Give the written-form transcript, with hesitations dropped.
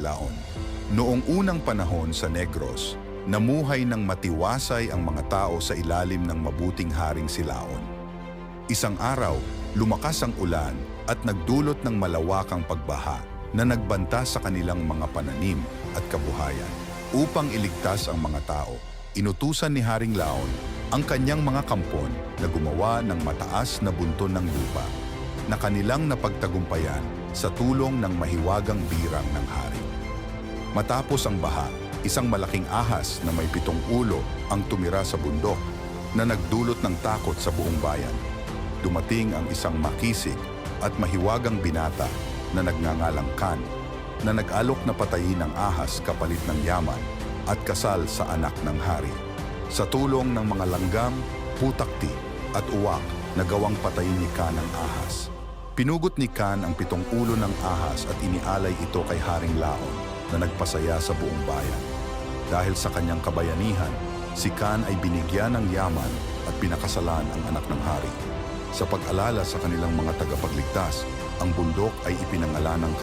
Laon. Noong unang panahon sa Negros, namuhay ng matiwasay ang mga tao sa ilalim ng mabuting haring si Laon. Isang araw, lumakas ang ulan at nagdulot ng malawakang pagbaha na nagbanta sa kanilang mga pananim at kabuhayan. Upang iligtas ang mga tao, inutusan ni Haring Laon ang kanyang mga kampon na gumawa ng mataas na bunton ng lupa na kanilang napagtagumpayan sa tulong ng mahiwagang birang ng hari. Matapos ang baha, isang malaking ahas na may 7 ulo ang tumira sa bundok na nagdulot ng takot sa buong bayan. Dumating ang isang makisig at mahiwagang binata na nagngangalang Kan na nag-alok na patayin ng ahas kapalit ng yaman at kasal sa anak ng hari. Sa tulong ng mga langgam, putakti at uwak na gawang patayin ni Kan ang ahas. Pinugot ni Kan ang 7 ulo ng ahas at inialay ito kay Haring Laon na nagpasaya sa buong bayan. Dahil sa kanyang kabayanihan, si Kan ay binigyan ng yaman at pinakasalan ang anak ng hari. Sa pag-alala sa kanilang mga tagapagligtas, ang bundok ay ipinangalan ng